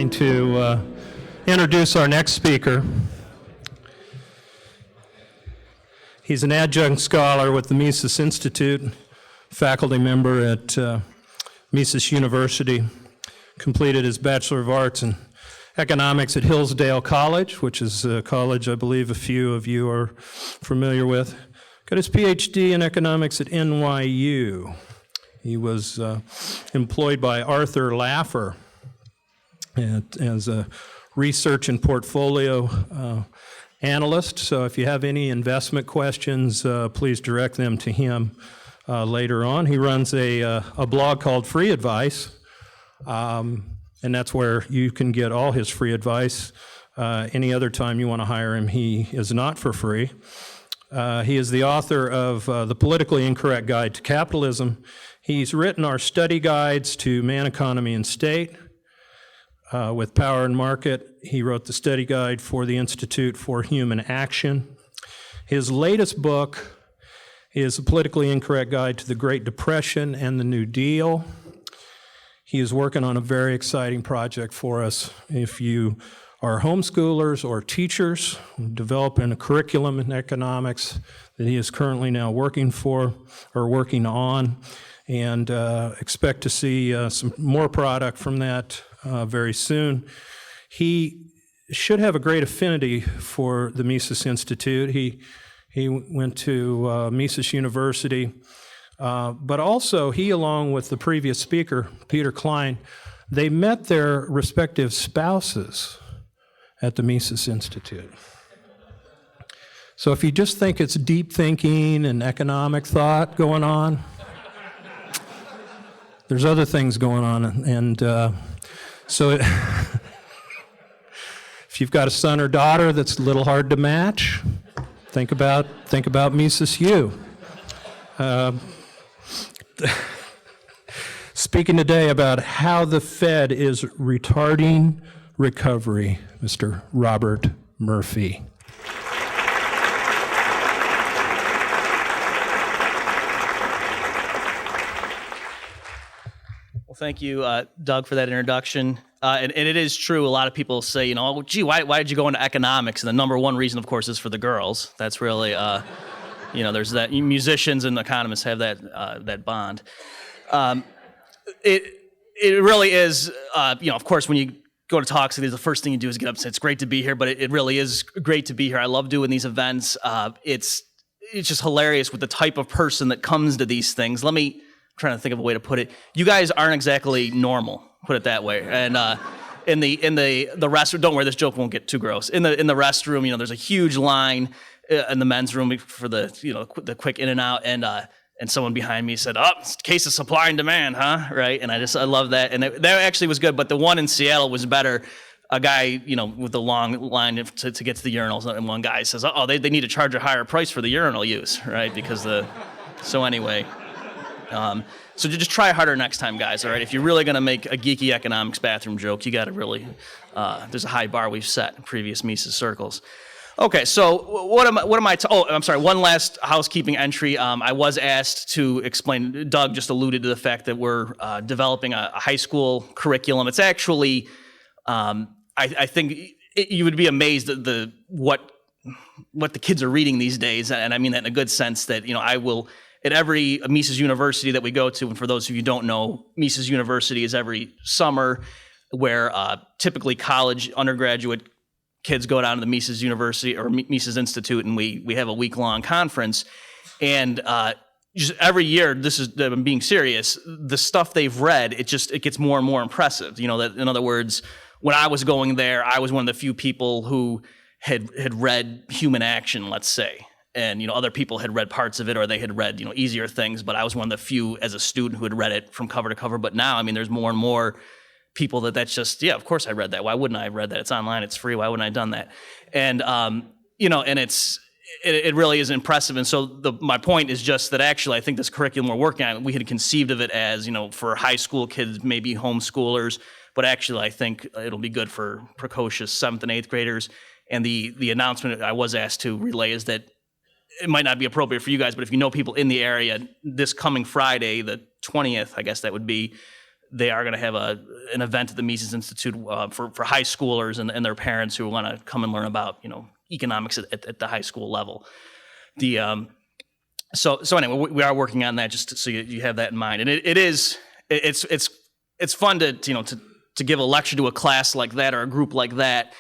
going to introduce our next speaker. He's an adjunct scholar with the Mises Institute, faculty member at Mises University, completed his Bachelor of Arts in Economics at Hillsdale College, which is a college I believe a few of you are familiar with. Got his PhD in Economics at NYU. He was employed by Arthur Laffer as a research and portfolio analyst. So if you have any investment questions, please direct them to him later on. He runs a blog called Free Advice, and that's where you can get all his free advice. Any other time you want to hire him, he is not for free. He is the author of The Politically Incorrect Guide to Capitalism. He's written our study guides to Man, Economy, and State with Power and Market. He wrote the study guide for the Institute for Human Action. His latest book is The Politically Incorrect Guide to the Great Depression and the New Deal. He is working on a very exciting project for us. If you are homeschoolers or teachers, developing a curriculum in economics that he is currently now working on, and expect to see some more product from that very soon. He should have a great affinity for the Mises Institute. He went to Mises University, but also he, along with the previous speaker, Peter Klein, they met their respective spouses at the Mises Institute. So if you just think it's deep thinking and economic thought going on, there's other things going on, and so if you've got a son or daughter that's a little hard to match, think about Mises U. Speaking today about how the Fed is retarding recovery, Mr. Robert Murphy. Well, thank you, Doug, for that introduction. And it is true. A lot of people say, oh, gee, why did you go into economics? And the number one reason, of course, is for the girls. That's really, there's that. Musicians and economists have that bond. It really is, of course, when you go to talks, the first thing you do is get up and say, it's great to be here, but it really is great to be here. I love doing these events. It's just hilarious with the type of person that comes to these things. I'm trying to think of a way to put it. You guys aren't exactly normal, put it that way. And in the restroom, don't worry, this joke won't get too gross. In the restroom, there's a huge line in the men's room for the quick in and out, and someone behind me said, it's a case of supply and demand, huh? Right? And I love that. And that actually was good, but the one in Seattle was better. A guy, with the long line to get to the urinals, and one guy says, they need to charge a higher price for the urinal use, right? So anyway. So just try harder next time, guys, all right? If you're really going to make a geeky economics bathroom joke, you got to really, there's a high bar we've set in previous Mises circles. Okay, so I'm sorry, one last housekeeping entry. I was asked to explain, Doug just alluded to the fact that we're developing a high school curriculum. It's actually, I think you would be amazed at what the kids are reading these days, and I mean that in a good sense that, I will, at every Mises University that we go to, and for those of you who don't know, Mises University is every summer where typically college undergraduate kids go down to the Mises University or Mises Institute, and we have a week-long conference. And just every year, I'm being serious, the stuff they've read, it gets more and more impressive. That, in other words, when I was going there, I was one of the few people who had read Human Action, let's say. And, other people had read parts of it, or they had read, easier things, but I was one of the few as a student who had read it from cover to cover. But now, there's more and more people that's just, yeah, of course I read that. Why wouldn't I have read that? It's online, it's free. Why wouldn't I have done that? And, and it really is impressive. And so my point is just that actually I think this curriculum we're working on, we had conceived of it as, for high school kids, maybe homeschoolers, but actually I think it'll be good for precocious 7th and 8th graders. And the announcement I was asked to relay is that it might not be appropriate for you guys, but if you know people in the area, this coming Friday, the 20th, I guess that would be, they are going to have an event at the Mises Institute for high schoolers and their parents who want to come and learn about economics at the high school level. So anyway, we are working on that just so you have that in mind. And it's fun to give a lecture to a class like that or a group like that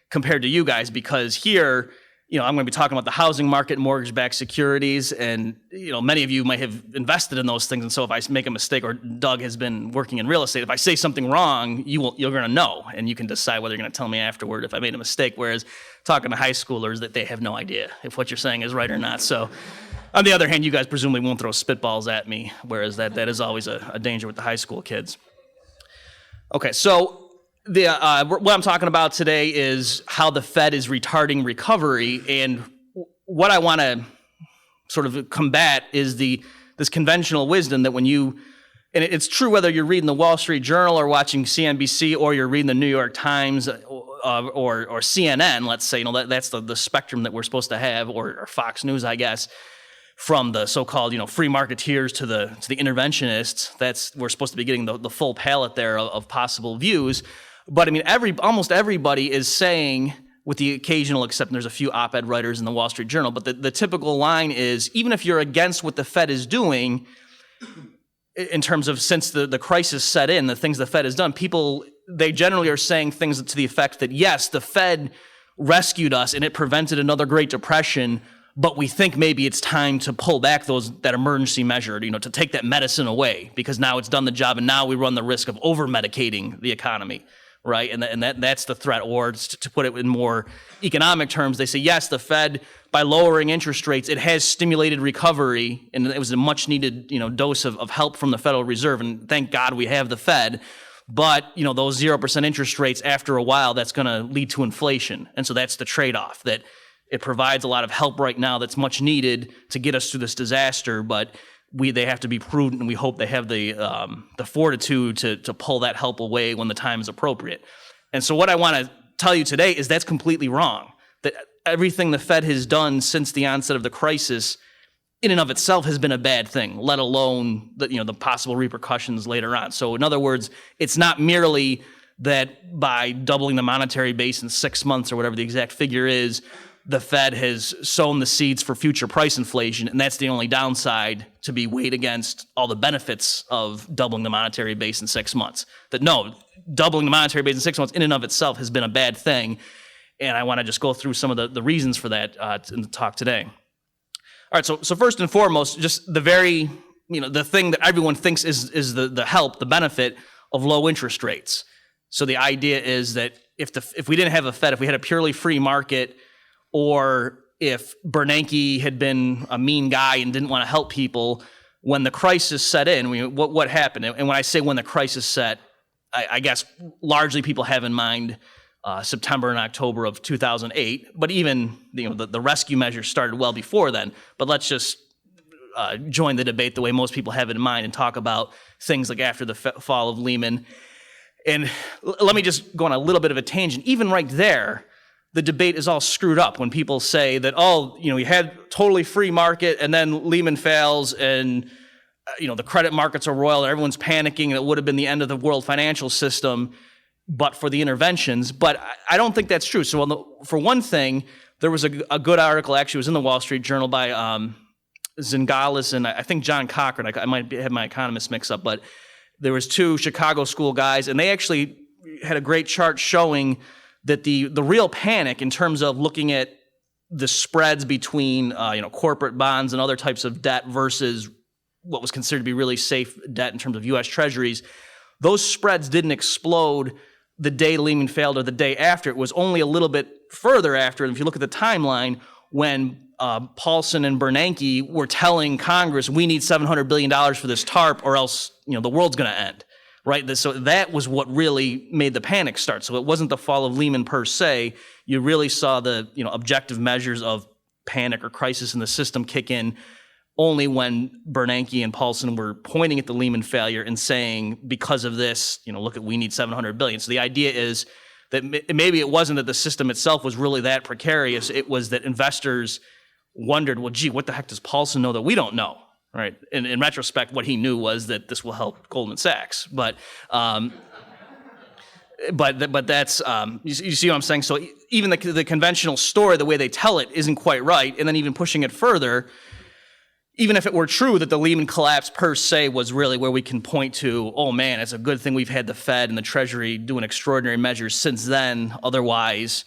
compared to you guys, because here, I'm going to be talking about the housing market, mortgage-backed securities, and many of you might have invested in those things. And so if I make a mistake, or Doug has been working in real estate, if I say something wrong, you're going to know, and you can decide whether you're going to tell me afterward if I made a mistake. Whereas talking to high schoolers, that they have no idea if what you're saying is right or not. So on the other hand, you guys presumably won't throw spitballs at me, whereas that is always a danger with the high school kids. Okay, so what I'm talking about today is how the Fed is retarding recovery, and what I want to sort of combat is this conventional wisdom that and it's true whether you're reading the Wall Street Journal or watching CNBC or you're reading the New York Times or CNN, let's say, that's the spectrum that we're supposed to have, or Fox News, I guess. From the so-called, free marketeers to the interventionists, we're supposed to be getting the full palette there of possible views. But I mean, almost everybody is saying, with the occasional exception, there's a few op-ed writers in the Wall Street Journal, but the typical line is, even if you're against what the Fed is doing, in terms of since the crisis set in, the things the Fed has done, they generally are saying things to the effect that, yes, the Fed rescued us and it prevented another Great Depression, but we think maybe it's time to pull back that emergency measure, to take that medicine away, because now it's done the job, and now we run the risk of over-medicating the economy, right? And that's the threat. Or to put it in more economic terms, they say, yes, the Fed, by lowering interest rates, it has stimulated recovery, and it was a much-needed dose of help from the Federal Reserve, and thank God we have the Fed. But those 0% interest rates, after a while, that's going to lead to inflation, and so that's the trade-off, that it provides a lot of help right now that's much needed to get us through this disaster, but they have to be prudent, and we hope they have the fortitude to pull that help away when the time is appropriate. And so what I want to tell you today is that's completely wrong. That everything the Fed has done since the onset of the crisis in and of itself has been a bad thing, let alone the possible repercussions later on. So in other words, it's not merely that by doubling the monetary base in 6 months or whatever the exact figure is, the Fed has sown the seeds for future price inflation, and that's the only downside to be weighed against all the benefits of doubling the monetary base in 6 months. That no, doubling the monetary base in 6 months in and of itself has been a bad thing, and I want to just go through some of the reasons for that in the talk today. All right, so first and foremost, just the thing that everyone thinks is the help, the benefit of low interest rates. So the idea is that if we didn't have a Fed, if we had a purely free market, or if Bernanke had been a mean guy and didn't want to help people, when the crisis set in, what happened? And when I say when the crisis set, I guess largely people have in mind September and October of 2008, but even the rescue measures started well before then. But let's just join the debate the way most people have it in mind and talk about things like after the fall of Lehman. And let me just go on a little bit of a tangent. Even right there, the debate is all screwed up when people say that, you had totally free market and then Lehman fails and, the credit markets are roiled and everyone's panicking and it would have been the end of the world financial system, but for the interventions. But I don't think that's true. So for one thing, there was a good article, actually it was in the Wall Street Journal by Zingales and I think John Cochran. I might have my economists mixed up, but there was two Chicago school guys, and they actually had a great chart showing that the real panic in terms of looking at the spreads between corporate bonds and other types of debt versus what was considered to be really safe debt in terms of U.S. Treasuries, those spreads didn't explode the day Lehman failed or the day after. It was only a little bit further after. And if you look at the timeline, when Paulson and Bernanke were telling Congress, we need $700 billion for this TARP or else the world's going to end. Right, so that was what really made the panic start. So it wasn't the fall of Lehman per se. You really saw the objective measures of panic or crisis in the system kick in only when Bernanke and Paulson were pointing at the Lehman failure and saying, because of this, look at, we need $700 billion. So the idea is that maybe it wasn't that the system itself was really that precarious. It was that investors wondered, well, gee, what the heck does Paulson know that we don't know? right? And in retrospect, what he knew was that this will help Goldman Sachs. But that's you see what I'm saying? So even the conventional story, the way they tell it, isn't quite right. And then even pushing it further, even if it were true that the Lehman collapse per se was really where we can point to, oh man, it's a good thing we've had the Fed and the Treasury doing extraordinary measures since then. Otherwise,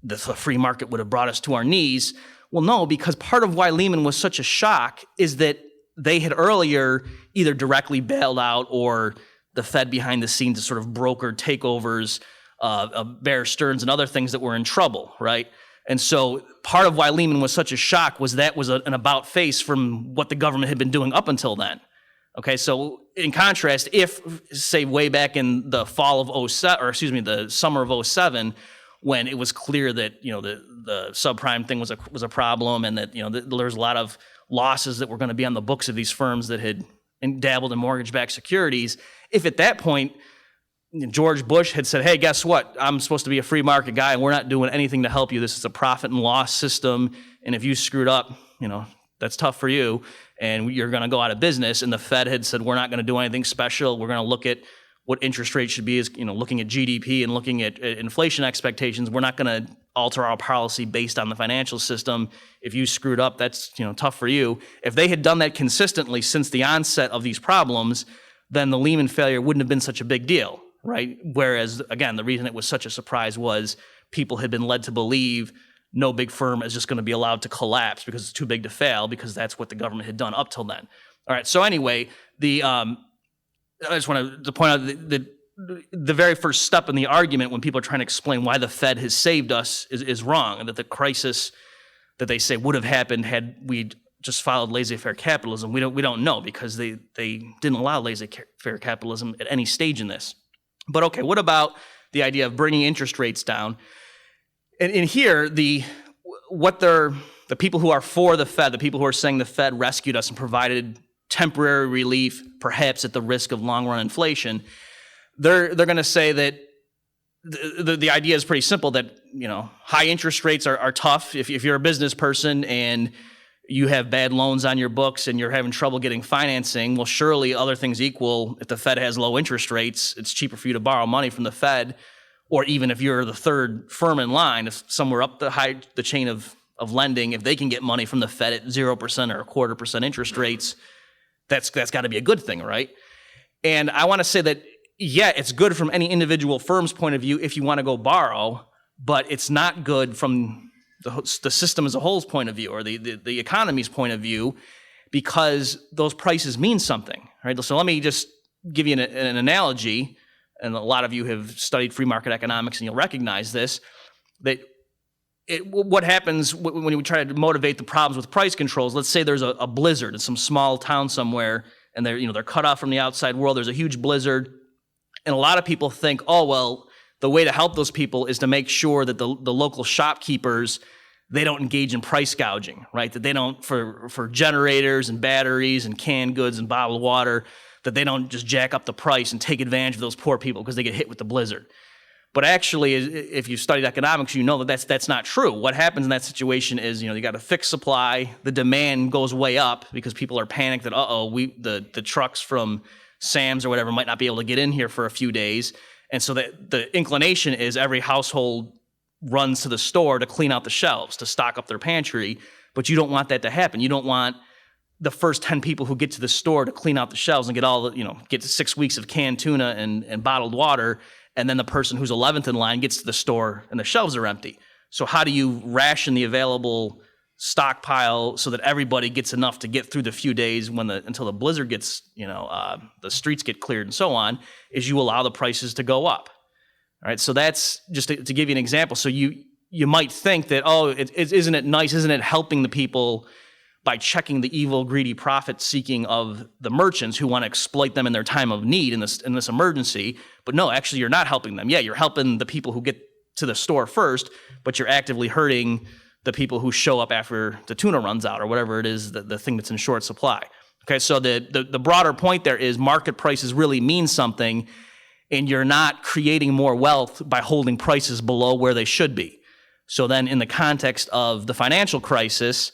the free market would have brought us to our knees. Well, no, because part of why Lehman was such a shock is that they had earlier either directly bailed out or the Fed behind the scenes to sort of brokered takeovers of Bear Stearns and other things that were in trouble, right? And so part of why Lehman was such a shock was that was an about face from what the government had been doing up until then. Okay, so in contrast, if, say, way back in the fall of 07, or excuse me, the summer of 07, when it was clear that, you know, the subprime thing was a problem and that, you know, there was a lot of losses that were going to be on the books of these firms that had dabbled in mortgage-backed securities, if at that point George Bush had said, hey, guess what? I'm supposed to be a free market guy and we're not doing anything to help you. This is a profit and loss system. And if you screwed up, you know, that's tough for you and you're going to go out of business. And the Fed had said, we're not going to do anything special. We're going to look at what interest rates should be, is, you know, looking at GDP and looking at inflation expectations. We're not going to alter our policy based on the financial system. If you screwed up, that's, you know, tough for you. If they had done that consistently since the onset of these problems, then the Lehman failure wouldn't have been such a big deal. Right? Whereas, again, the reason it was such a surprise was people had been led to believe no big firm is just going to be allowed to collapse because it's too big to fail, because that's what the government had done up till then. All right. So anyway, I just want to point out that the very first step in the argument when people are trying to explain why the Fed has saved us is wrong, and that the crisis that they say would have happened had we just followed laissez-faire capitalism. We don't know, because they didn't allow laissez-faire capitalism at any stage in this. But okay, what about the idea of bringing interest rates down? And in here, the people who are for the Fed, the people who are saying the Fed rescued us and provided temporary relief, perhaps at the risk of long-run inflation, they're going to say that the idea is pretty simple, that, you know, high interest rates are tough. If you're a business person and you have bad loans on your books and you're having trouble getting financing, well, surely other things equal, if the Fed has low interest rates, it's cheaper for you to borrow money from the Fed. Or even if you're the third firm in line, if somewhere up the chain of lending, if they can get money from the Fed at 0% or 0.25% interest rates, that's got to be a good thing, right? And I want to say that, yeah, it's good from any individual firm's point of view if you want to go borrow, but it's not good from the system as a whole's point of view, or the economy's point of view, because those prices mean something, right? So let me just give you an analogy, and a lot of you have studied free market economics and you'll recognize this, that what happens when we try to motivate the problems with price controls. Let's say there's a blizzard in some small town somewhere, and they're cut off from the outside world. There's a huge blizzard, and a lot of people think, oh, well, the way to help those people is to make sure that the local shopkeepers, they don't engage in price gouging, right? That they don't, for generators and batteries and canned goods and bottled water, that they don't just jack up the price and take advantage of those poor people because they get hit with the blizzard. But actually, if you've studied economics, you know that that's not true. What happens in that situation is, you got a fixed supply, the demand goes way up because people are panicked that, the trucks from Sam's or whatever might not be able to get in here for a few days. And so the inclination is every household runs to the store to clean out the shelves, to stock up their pantry, but you don't want that to happen. You don't want the first 10 people who get to the store to clean out the shelves and get 6 weeks of canned tuna and bottled water, and then the person who's 11th in line gets to the store and the shelves are empty. So how do you ration the available stockpile so that everybody gets enough to get through the few days until the blizzard gets, the streets get cleared and so on, is you allow the prices to go up. All right, so that's just to give you an example. So you might think that, isn't it nice, isn't it helping the people by checking the evil, greedy profit-seeking of the merchants who want to exploit them in their time of need in this emergency? But no, actually, you're not helping them. Yeah, you're helping the people who get to the store first, but you're actively hurting the people who show up after the tuna runs out or whatever it is, the thing that's in short supply. Okay, so the broader point there is market prices really mean something, and you're not creating more wealth by holding prices below where they should be. So then in the context of the financial crisis,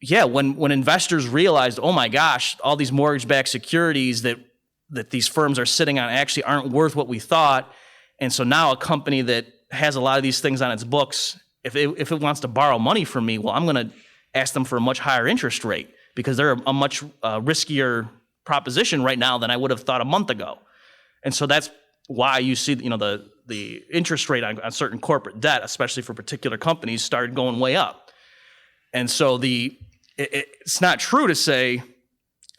yeah, when investors realized, oh my gosh, all these mortgage-backed securities that these firms are sitting on actually aren't worth what we thought, and so now a company that has a lot of these things on its books, if it wants to borrow money from me, well, I'm going to ask them for a much higher interest rate because they're a much riskier proposition right now than I would have thought a month ago. And so that's why you see, the interest rate on certain corporate debt, especially for particular companies, started going way up. And so it's not true to say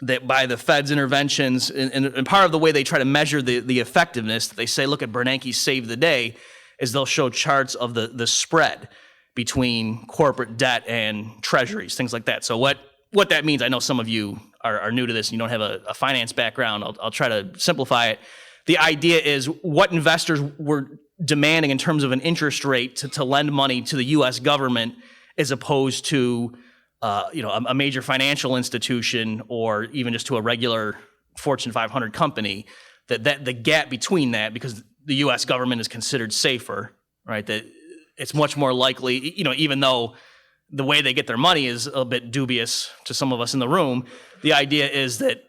that by the Fed's interventions, and part of the way they try to measure the effectiveness, they say, look at Bernanke's Save the Day, is they'll show charts of the spread between corporate debt and treasuries, things like that. So what that means, I know some of you are new to this and you don't have a finance background. I'll try to simplify it. The idea is what investors were demanding in terms of an interest rate to lend money to the U.S. government as opposed to a major financial institution or even just to a regular Fortune 500 company, that the gap between that, because the U.S. government is considered safer, right? That it's much more likely, even though the way they get their money is a bit dubious to some of us in the room, the idea is that,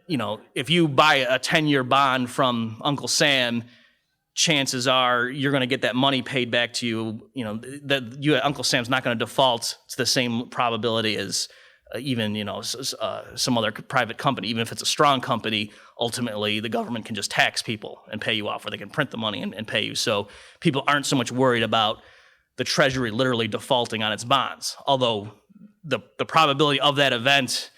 if you buy a 10-year bond from Uncle Sam, chances are you're going to get that money paid back to you. Uncle Sam's not going to default to the same probability as some other private company. Even if it's a strong company, ultimately the government can just tax people and pay you off, or they can print the money and pay you. So people aren't so much worried about the Treasury literally defaulting on its bonds. Although the probability of that event,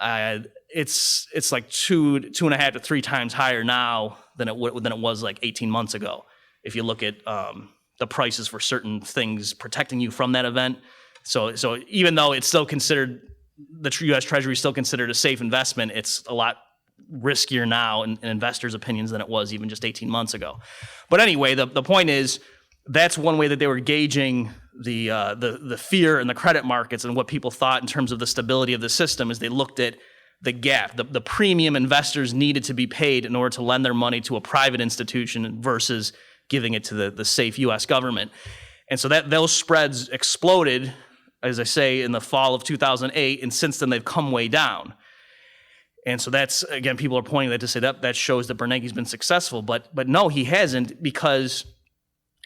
it's like 2.5 to 3 times higher now than it was like 18 months ago. If you look at the prices for certain things protecting you from that event. So even though it's still considered, the U.S. Treasury is still considered a safe investment, it's a lot riskier now in investors' opinions than it was even just 18 months ago. But anyway, the point is, that's one way that they were gauging the fear in the credit markets and what people thought in terms of the stability of the system, is they looked at the gap, the premium investors needed to be paid in order to lend their money to a private institution versus giving it to the safe U.S. government. And so those spreads exploded, as I say, in the fall of 2008, and since then they've come way down. And so that's, again, people are pointing that to say that shows that Bernanke's been successful, but no, he hasn't, because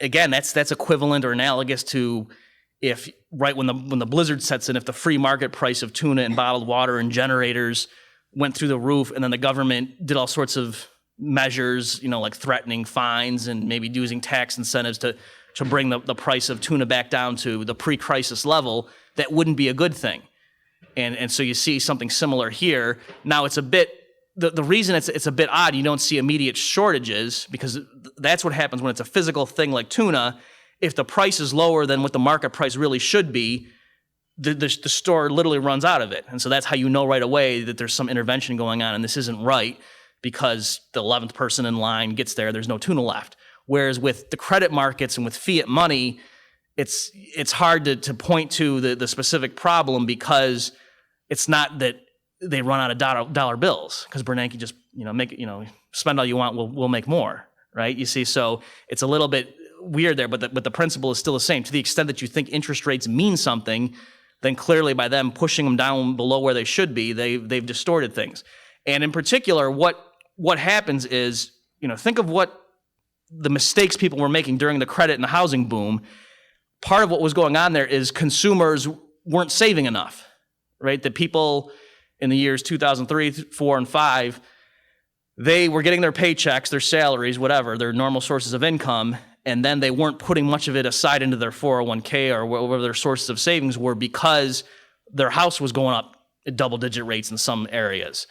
again, that's equivalent or analogous to if right when the blizzard sets in, if the free market price of tuna and bottled water and generators went through the roof, and then the government did all sorts of measures, like threatening fines and maybe using tax incentives to bring the price of tuna back down to the pre-crisis level, that wouldn't be a good thing. And so you see something similar here. Now it's a bit, the reason it's a bit odd, you don't see immediate shortages, because that's what happens when it's a physical thing like tuna. If the price is lower than what the market price really should be, the store literally runs out of it. And so that's how you know right away that there's some intervention going on and this isn't right, because the 11th person in line gets there's no tuna left. Whereas with the credit markets and with fiat money, it's hard to point to the specific problem, because it's not that they run out of dollar bills, because Bernanke just spend all you want, we'll make more, right? You see, so it's a little bit weird there, but the principle is still the same. To the extent that you think interest rates mean something, then clearly by them pushing them down below where they should be, they've distorted things. And in particular, what happens is, think of what the mistakes people were making during the credit and the housing boom. Part of what was going on there is consumers weren't saving enough, right? The people in the years 2003, 4, and 5, they were getting their paychecks, their salaries, whatever, their normal sources of income, and then they weren't putting much of it aside into their 401k or whatever their sources of savings were, because their house was going up at double-digit rates in some areas.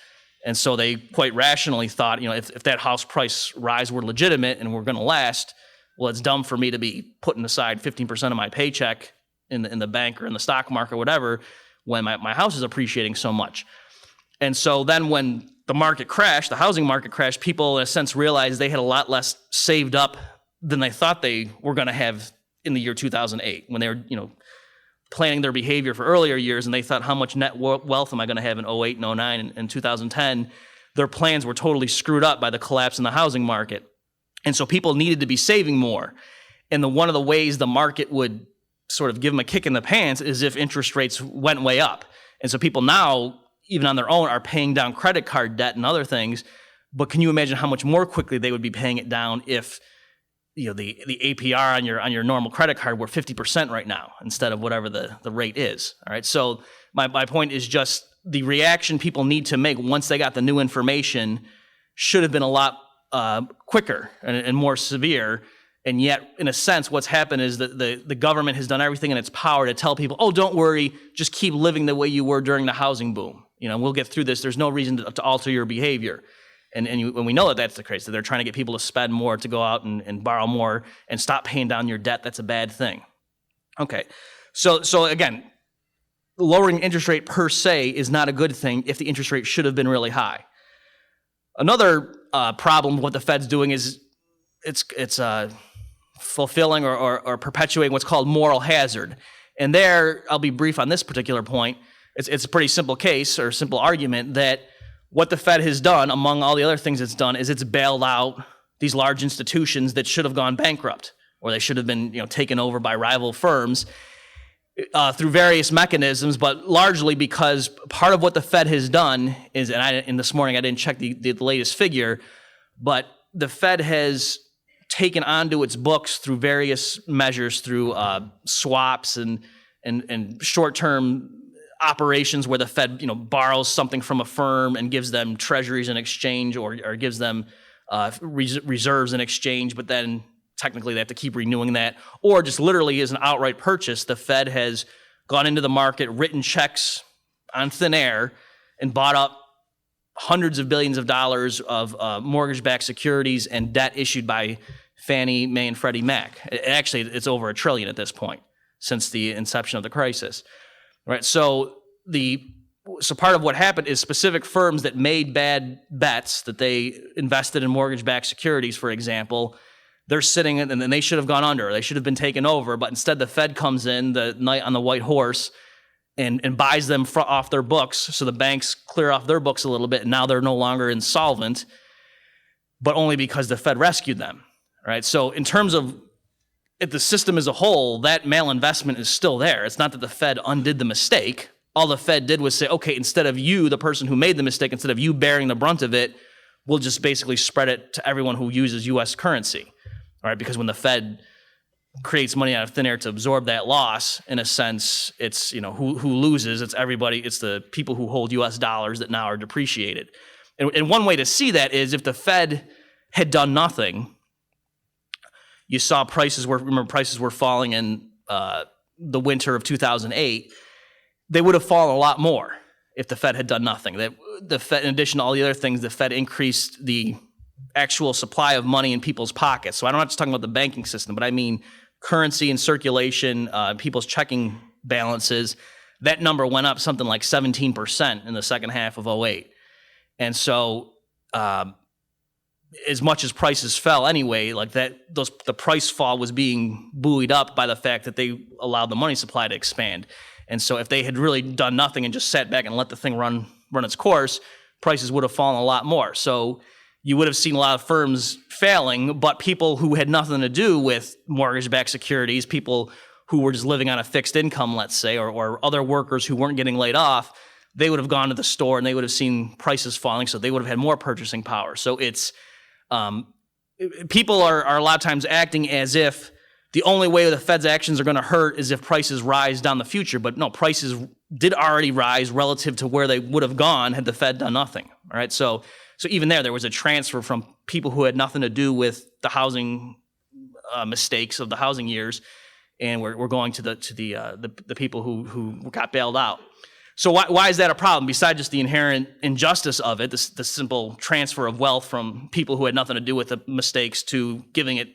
And so they quite rationally thought, if that house price rise were legitimate and were going to last, well, it's dumb for me to be putting aside 15% of my paycheck in the bank or in the stock market or whatever when my house is appreciating so much. And so then when the market crashed, the housing market crashed, people in a sense realized they had a lot less saved up than they thought they were going to have in the year 2008, when they were, planning their behavior for earlier years, and they thought, how much net wealth am I going to have in 08 and 09 and 2010? Their plans were totally screwed up by the collapse in the housing market. And so people needed to be saving more. And one of the ways the market would sort of give them a kick in the pants is if interest rates went way up. And so people now, even on their own, are paying down credit card debt and other things. But can you imagine how much more quickly they would be paying it down if the APR on your normal credit card were 50% right now instead of whatever the rate is? All right. So my point is just the reaction people need to make once they got the new information should have been a lot quicker and more severe. And yet, in a sense, what's happened is that the government has done everything in its power to tell people, oh, don't worry, just keep living the way you were during the housing boom. We'll get through this. There's no reason to alter your behavior. And we know that that's the case, that they're trying to get people to spend more, to go out and borrow more and stop paying down your debt. That's a bad thing. Okay, so again, lowering interest rate per se is not a good thing if the interest rate should have been really high. Another problem with what the Fed's doing is it's fulfilling or perpetuating what's called moral hazard. And there, I'll be brief on this particular point. It's a pretty simple case or simple argument that what the Fed has done, among all the other things it's done, is it's bailed out these large institutions that should have gone bankrupt, or they should have been taken over by rival firms through various mechanisms, but largely because part of what the Fed has done is, and this morning I didn't check the latest figure, but the Fed has taken onto its books through various measures, through swaps and short-term operations where the Fed borrows something from a firm and gives them treasuries in exchange, or gives them reserves in exchange, but then technically they have to keep renewing that, or just literally as an outright purchase. The Fed has gone into the market, written checks on thin air, and bought up hundreds of billions of dollars of mortgage-backed securities and debt issued by Fannie Mae and Freddie Mac. Actually, it's over $1 trillion at this point since the inception of the crisis. Right. So part of what happened is specific firms that made bad bets, that they invested in mortgage-backed securities, for example, they're sitting and they should have gone under. They should have been taken over, but instead the Fed comes in, the knight on the white horse, and buys them off their books. So the banks clear off their books a little bit, and now they're no longer insolvent, but only because the Fed rescued them. Right. So in terms of if the system as a whole, that malinvestment is still there. It's not that the Fed undid the mistake. All the Fed did was say, okay, instead of you, the person who made the mistake, instead of you bearing the brunt of it, we'll just basically spread it to everyone who uses U.S. currency. All right, because when the Fed creates money out of thin air to absorb that loss, in a sense, it's who loses. It's everybody. It's the people who hold U.S. dollars that now are depreciated. And one way to see that is if the Fed had done nothing. You saw prices were falling in the winter of 2008. They would have fallen a lot more if the Fed had done nothing. The Fed, in addition to all the other things, the Fed increased the actual supply of money in people's pockets. So I'm not just talking about the banking system, but I mean currency in circulation, people's checking balances. That number went up something like 17% in the second half of 2008. And so as much as prices fell anyway, like the price fall was being buoyed up by the fact that they allowed the money supply to expand. And so if they had really done nothing and just sat back and let the thing run its course, prices would have fallen a lot more. So you would have seen a lot of firms failing, but people who had nothing to do with mortgage-backed securities, people who were just living on a fixed income, let's say, or other workers who weren't getting laid off, they would have gone to the store and they would have seen prices falling, so they would have had more purchasing power. So it's people are a lot of times acting as if the only way the Fed's actions are going to hurt is if prices rise down the future. But no, prices did already rise relative to where they would have gone had the Fed done nothing. All right, so even there was a transfer from people who had nothing to do with the housing mistakes of the housing years, and we're going to the people who got bailed out. So why is that a problem? Besides just the inherent injustice of it, the simple transfer of wealth from people who had nothing to do with the mistakes to giving it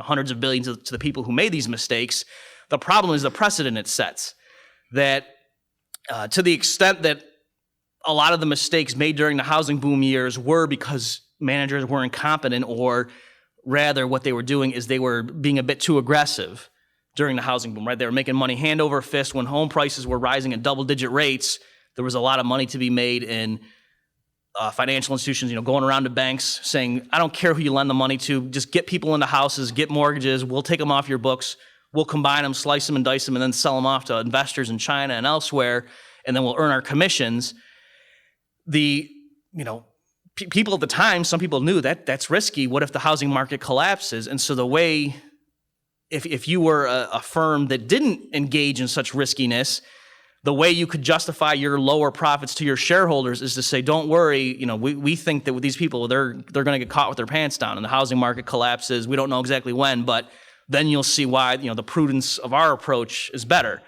hundreds of billions to the people who made these mistakes, the problem is the precedent it sets. That to the extent that a lot of the mistakes made during the housing boom years were because managers were incompetent, or rather what they were doing is they were being a bit too aggressive during the housing boom, right? They were making money hand over fist when home prices were rising at double-digit rates. There was a lot of money to be made in financial institutions, going around to banks saying, I don't care who you lend the money to, just get people into houses, get mortgages, we'll take them off your books, we'll combine them, slice them and dice them, and then sell them off to investors in China and elsewhere. and then we'll earn our commissions. People at the time, some people knew that that's risky. What if the housing market collapses? And so the way, if you were a firm that didn't engage in such riskiness, the way you could justify your lower profits to your shareholders is to say, don't worry, we think that with these people, they're going to get caught with their pants down and the housing market collapses. We don't know exactly when, but then you'll see why, the prudence of our approach is better.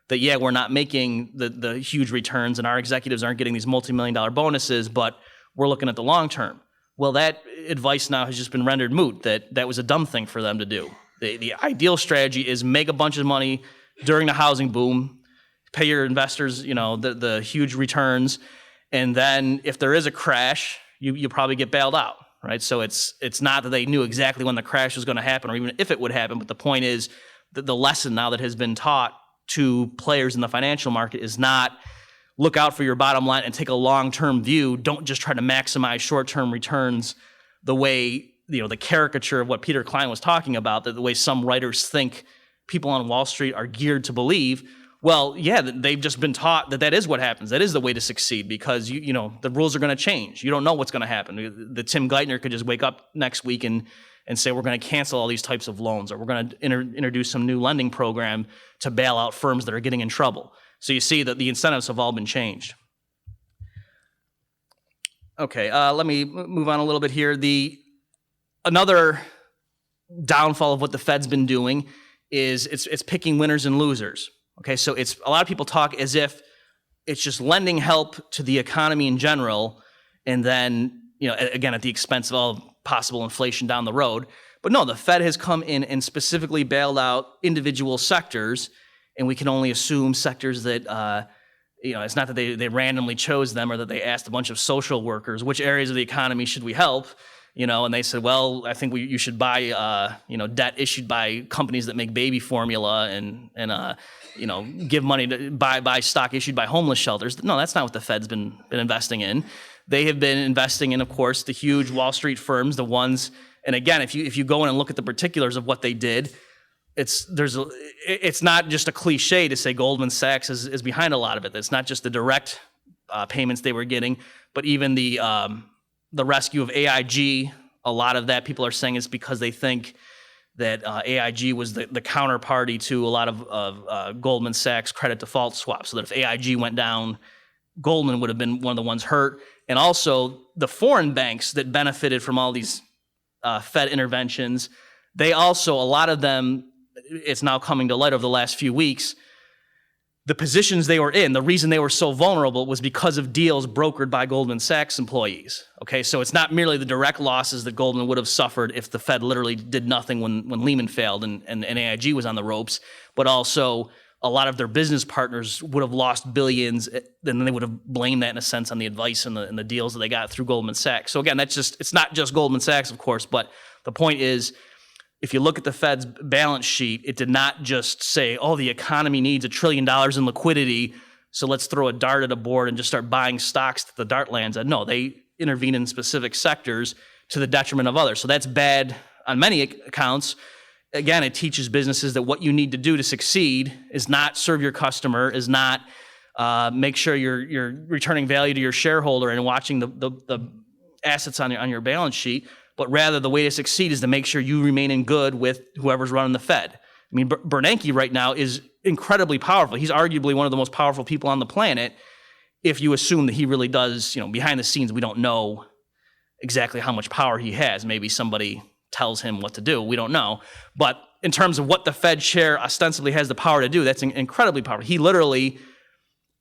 That, yeah, we're not making the huge returns and our executives aren't getting these multi-million-dollar bonuses, but we're looking at the long term. Well, that advice now has just been rendered moot, that was a dumb thing for them to do. The ideal strategy is make a bunch of money during the housing boom, pay your investors, the huge returns, and then if there is a crash, you probably get bailed out, right? So it's not that they knew exactly when the crash was going to happen or even if it would happen, but the point is that the lesson now that has been taught to players in the financial market is not look out for your bottom line and take a long-term view. Don't just try to maximize short-term returns the way, the caricature of what Peter Klein was talking about, that the way some writers think people on Wall Street are geared to believe. Well, yeah, they've just been taught that is what happens. That is the way to succeed because, the rules are going to change. You don't know what's going to happen. The Tim Geithner could just wake up next week and say, we're going to cancel all these types of loans, or we're going to introduce some new lending program to bail out firms that are getting in trouble. So you see that the incentives have all been changed. Okay, let me move on a little bit here. Another downfall of what the Fed's been doing is it's picking winners and losers. Okay, so it's a lot of people talk as if it's just lending help to the economy in general, and then again at the expense of all possible inflation down the road. But no, the Fed has come in and specifically bailed out individual sectors, and we can only assume sectors that it's not that they randomly chose them or that they asked a bunch of social workers which areas of the economy should we help. And they said, well, I think you should buy, debt issued by companies that make baby formula and give money to buy stock issued by homeless shelters. No, that's not what the Fed's been investing in. They have been investing in, of course, the huge Wall Street firms, the ones, and again, if you go in and look at the particulars of what they did, it's not just a cliche to say Goldman Sachs is behind a lot of it. It's not just the direct payments they were getting, but even the rescue of AIG, a lot of that people are saying is because they think that AIG was the counterparty to a lot of Goldman Sachs credit default swaps, so that if AIG went down, Goldman would have been one of the ones hurt. And also the foreign banks that benefited from all these Fed interventions, they also, a lot of them, it's now coming to light over the last few weeks, the positions they were in, the reason they were so vulnerable was because of deals brokered by Goldman Sachs employees. Okay, so it's not merely the direct losses that Goldman would have suffered if the Fed literally did nothing when Lehman failed and AIG was on the ropes, but also a lot of their business partners would have lost billions, and then they would have blamed that in a sense on the advice and the deals that they got through Goldman Sachs. So again, it's not just Goldman Sachs, of course, but the point is, if you look at the Fed's balance sheet, it did not just say, oh, the economy needs $1 trillion in liquidity, so let's throw a dart at a board and just start buying stocks that the dart lands at. No, they intervene in specific sectors to the detriment of others. So that's bad on many accounts. Again, it teaches businesses that what you need to do to succeed is not serve your customer, is not make sure you're returning value to your shareholder and watching the assets on your balance sheet, but rather the way to succeed is to make sure you remain in good with whoever's running the Fed. I mean, Bernanke right now is incredibly powerful. He's arguably one of the most powerful people on the planet if you assume that he really does, behind the scenes, we don't know exactly how much power he has. Maybe somebody tells him what to do. We don't know. But in terms of what the Fed chair ostensibly has the power to do, that's incredibly powerful. He literally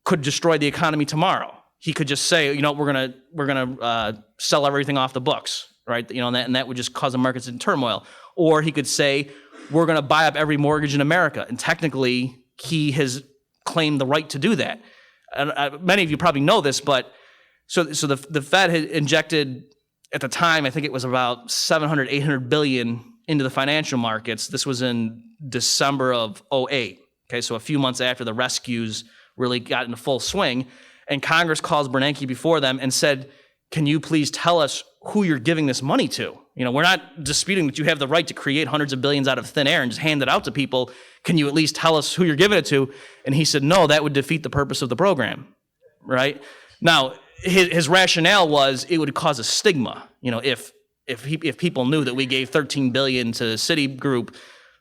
could destroy the economy tomorrow. He could just say, we're gonna sell everything off the books, right? And that would just cause the markets in turmoil. Or he could say, we're gonna buy up every mortgage in America. And technically, he has claimed the right to do that. And many of you probably know this, but so the Fed had injected, at the time, I think it was about 700, 800 billion into the financial markets. This was in December of 2008. Okay, so a few months after the rescues really got into full swing. And Congress calls Bernanke before them and said, can you please tell us who you're giving this money to? We're not disputing that you have the right to create hundreds of billions out of thin air and just hand it out to people. Can you at least tell us who you're giving it to? And he said, no, that would defeat the purpose of the program, right? Now, his rationale was it would cause a stigma. If people knew that we gave $13 billion to Citigroup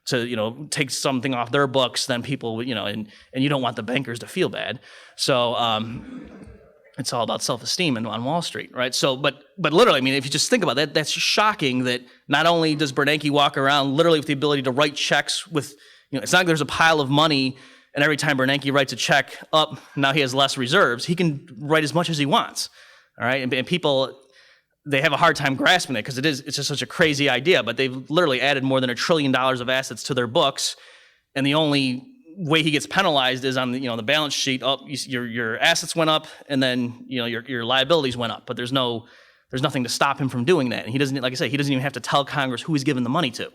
to take something off their books, then people and you don't want the bankers to feel bad. So it's all about self-esteem on Wall Street, right? So, but literally, I mean, if you just think about that, that's shocking that not only does Bernanke walk around literally with the ability to write checks with, it's not like there's a pile of money and every time Bernanke writes a check up, now he has less reserves. He can write as much as he wants, all right? And people, they have a hard time grasping it because it's just such a crazy idea, but they've literally added more than $1 trillion of assets to their books, and the only way he gets penalized is on the balance sheet. Your assets went up, and then your liabilities went up, but there's nothing to stop him from doing that. And he doesn't, like I say, he doesn't even have to tell Congress who he's giving the money to.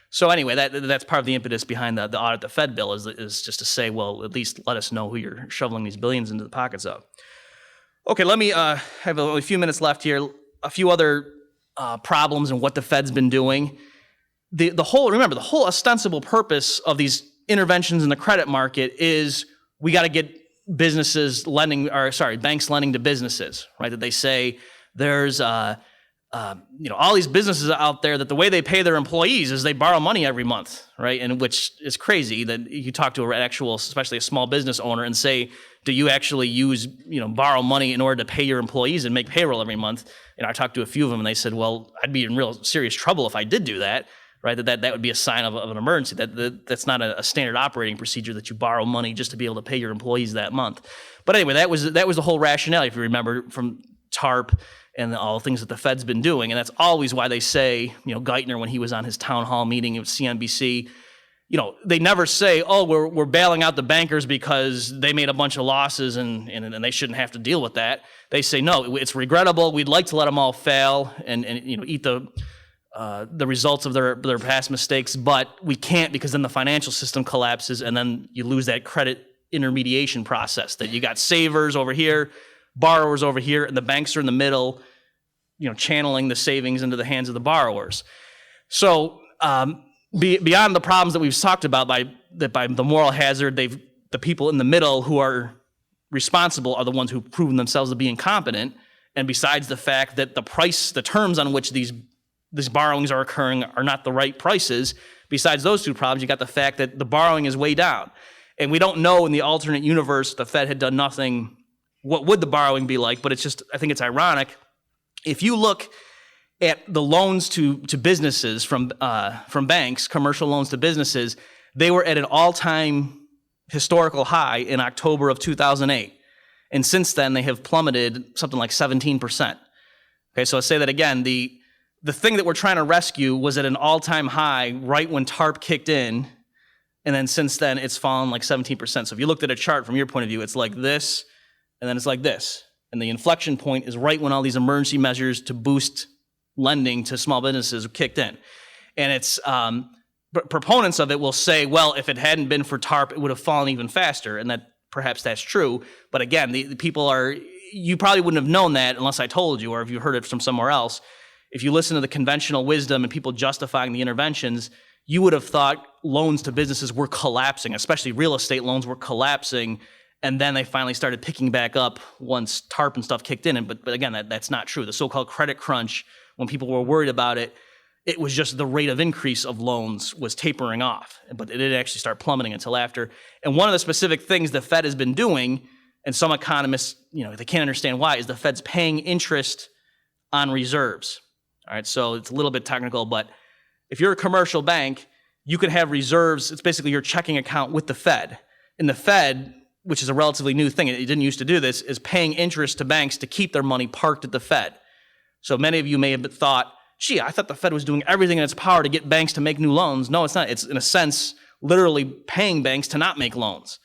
So anyway, that's part of the impetus behind the audit the Fed bill is just to say, well, at least let us know who you're shoveling these billions into the pockets of. Okay, let me have a few minutes left here. A few other problems and what the Fed's been doing. The whole ostensible purpose of these interventions in the credit market is we got to get banks lending to businesses, right? That they say there's all these businesses out there that the way they pay their employees is they borrow money every month, right? And which is crazy that you talk to especially a small business owner and say, do you actually borrow money in order to pay your employees and make payroll every month? I talked to a few of them and they said, well, I'd be in real serious trouble if I did do that, right? That would be a sign of an emergency. That's not a standard operating procedure that you borrow money just to be able to pay your employees that month. But anyway, that was the whole rationale, if you remember, from TARP and all the things that the Fed's been doing. And that's always why they say, Geithner, when he was on his town hall meeting with CNBC, they never say, oh, we're bailing out the bankers because they made a bunch of losses and they shouldn't have to deal with that. They say, no, it's regrettable. We'd like to let them all fail and eat the results of their past mistakes, but we can't because then the financial system collapses and then you lose that credit intermediation process that you got savers over here, borrowers over here, and the banks are in the middle, channeling the savings into the hands of the borrowers. So beyond the problems that we've talked about by the moral hazard, the people in the middle who are responsible are the ones who've proven themselves to be incompetent. And besides the fact that the terms on which these borrowings are occurring are not the right prices, besides those two problems, you got the fact that the borrowing is way down. And we don't know in the alternate universe the Fed had done nothing, what would the borrowing be like? But I think it's ironic. If you look at the loans to businesses from banks, commercial loans to businesses, they were at an all-time historical high in October of 2008. And since then, they have plummeted something like 17%. Okay, so I'll say that again. The thing that we're trying to rescue was at an all-time high right when TARP kicked in, and then since then, it's fallen like 17%. So if you looked at a chart from your point of view, it's like this, and then it's like this. And the inflection point is right when all these emergency measures to boost lending to small businesses kicked in. And it's proponents of it will say, well, if it hadn't been for TARP, it would have fallen even faster. And perhaps that's true. But again, the people you probably wouldn't have known that unless I told you or if you heard it from somewhere else. If you listen to the conventional wisdom and people justifying the interventions, you would have thought loans to businesses were collapsing, especially real estate loans were collapsing. And then they finally started picking back up once TARP and stuff kicked in. But again, that's not true. The so-called credit crunch, when people were worried about it, it was just the rate of increase of loans was tapering off, but it didn't actually start plummeting until after. And one of the specific things the Fed has been doing, and some economists, they can't understand why, is the Fed's paying interest on reserves. All right, so it's a little bit technical, but if you're a commercial bank, you can have reserves. It's basically your checking account with the Fed. And the Fed, which is a relatively new thing, it didn't used to do this, is paying interest to banks to keep their money parked at the Fed. So many of you may have thought, gee, I thought the Fed was doing everything in its power to get banks to make new loans. No, it's not. It's, in a sense, literally paying banks to not make loans.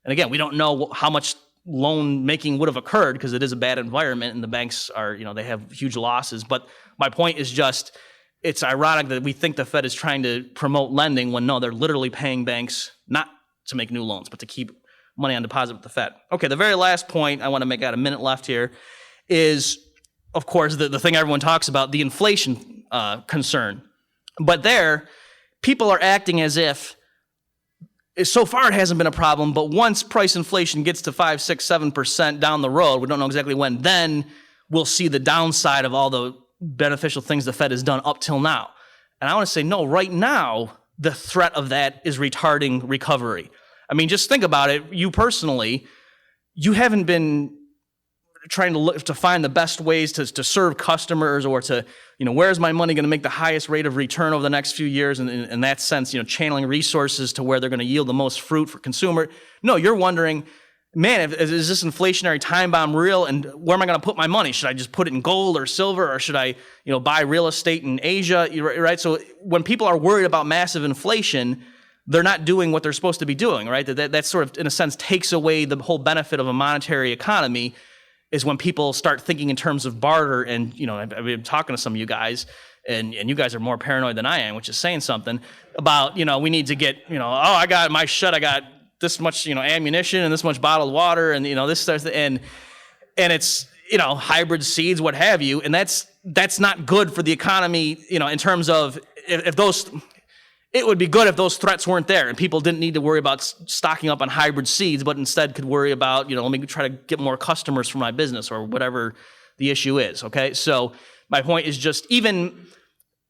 And again, we don't know how much loan making would have occurred because it is a bad environment and the banks are, they have huge losses. But my point is just, it's ironic that we think the Fed is trying to promote lending when no, they're literally paying banks not to make new loans, but to keep money on deposit with the Fed. Okay, the very last point I want to make, out a minute left here, is of course, the thing everyone talks about, the inflation concern. But there, people are acting as if, so far it hasn't been a problem, but once price inflation gets to 5, 6, 7% down the road, we don't know exactly when, then we'll see the downside of all the beneficial things the Fed has done up till now. And I want to say, no, right now, the threat of that is retarding recovery. I mean, just think about it. You personally, you haven't been trying to look to find the best ways to serve customers, or to, where's my money going to make the highest rate of return over the next few years? And in that sense, channeling resources to where they're going to yield the most fruit for consumer. No, you're wondering, man, is this inflationary time bomb real? And where am I going to put my money? Should I just put it in gold or silver, or should I, buy real estate in Asia? Right. So when people are worried about massive inflation, they're not doing what they're supposed to be doing. Right. That sort of, in a sense, takes away the whole benefit of a monetary economy. Is when people start thinking in terms of barter. And, I've been talking to some of you guys, and you guys are more paranoid than I am, which is saying something about, we need to get, I got my shut, I got this much, ammunition and this much bottled water, and, this starts, and it's, hybrid seeds, what have you. And that's not good for the economy, in terms of if those, it would be good if those threats weren't there and people didn't need to worry about stocking up on hybrid seeds, but instead could worry about, let me try to get more customers for my business, or whatever the issue is. Okay. So my point is just, even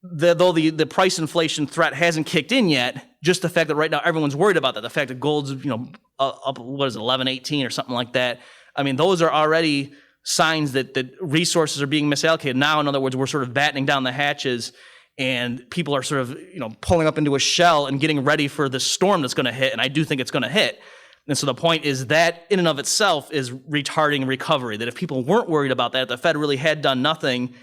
though the price inflation threat hasn't kicked in yet, just the fact that right now everyone's worried about that, the fact that gold's, up, what is it, 11, 18 or something like that. I mean, those are already signs that resources are being misallocated. Now, in other words, we're sort of battening down the hatches, and people are sort of, pulling up into a shell and getting ready for the storm that's going to hit. And I do think it's going to hit. And so the point is that in and of itself is retarding recovery, that if people weren't worried about that, if the Fed really had done nothing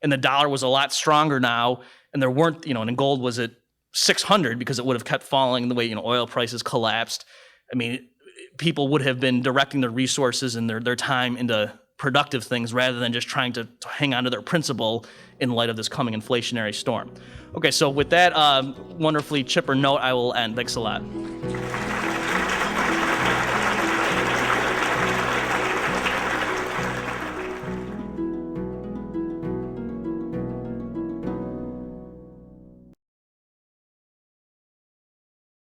and the dollar was a lot stronger now, and there weren't, and gold was at 600 because it would have kept falling the way, oil prices collapsed. I mean, people would have been directing their resources and their time into productive things rather than just trying to hang on to their principle in light of this coming inflationary storm. Okay, so with that wonderfully chipper note, I will end. Thanks a lot.